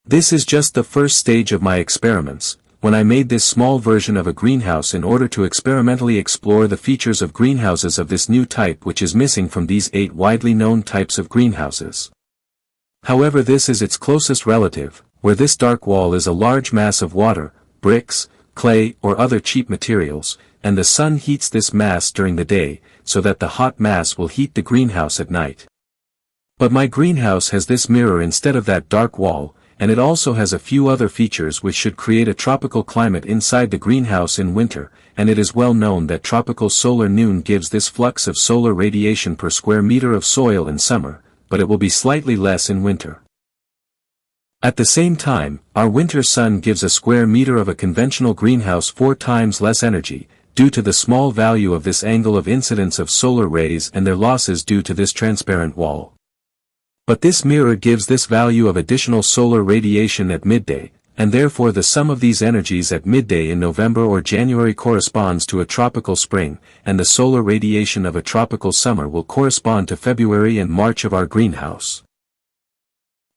This is just the first stage of my experiments, when I made this small version of a greenhouse in order to experimentally explore the features of greenhouses of this new type which is missing from these 8 widely known types of greenhouses. However, this is its closest relative, where this dark wall is a large mass of water, bricks, clay or other cheap materials, and the sun heats this mass during the day, so that the hot mass will heat the greenhouse at night. But my greenhouse has this mirror instead of that dark wall, and it also has a few other features which should create a tropical climate inside the greenhouse in winter, and it is well known that tropical solar noon gives this flux of solar radiation per square meter of soil in summer, but it will be slightly less in winter. At the same time, our winter sun gives a square meter of a conventional greenhouse 4 times less energy, due to the small value of this angle of incidence of solar rays and their losses due to this transparent wall. But this mirror gives this value of additional solar radiation at midday, and therefore the sum of these energies at midday in November or January corresponds to a tropical spring, and the solar radiation of a tropical summer will correspond to February and March of our greenhouse.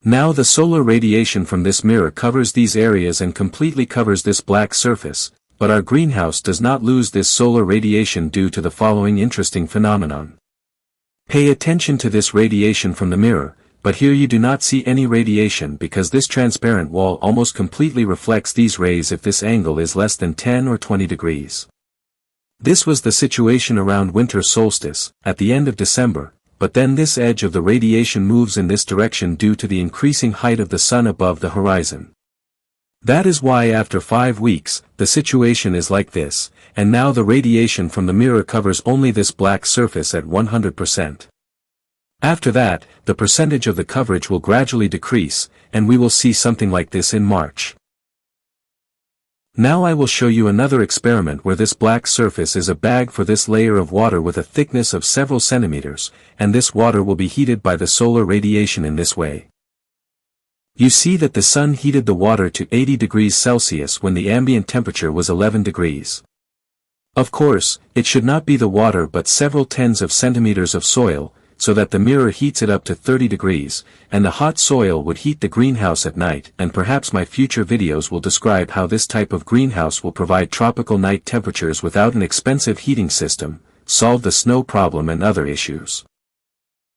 Now the solar radiation from this mirror covers these areas and completely covers this black surface, but our greenhouse does not lose this solar radiation due to the following interesting phenomenon. Pay attention to this radiation from the mirror, but here you do not see any radiation because this transparent wall almost completely reflects these rays if this angle is less than 10 or 20 degrees. This was the situation around winter solstice, at the end of December, but then this edge of the radiation moves in this direction due to the increasing height of the sun above the horizon. That is why after 5 weeks, the situation is like this, and now the radiation from the mirror covers only this black surface at 100%. After that, the percentage of the coverage will gradually decrease, and we will see something like this in March. Now I will show you another experiment where this black surface is a bag for this layer of water with a thickness of several centimeters, and this water will be heated by the solar radiation in this way. You see that the sun heated the water to 80 degrees Celsius when the ambient temperature was 11 degrees. Of course, it should not be the water but several tens of centimeters of soil, so that the mirror heats it up to 30 degrees, and the hot soil would heat the greenhouse at night, and perhaps my future videos will describe how this type of greenhouse will provide tropical night temperatures without an expensive heating system, solve the snow problem and other issues.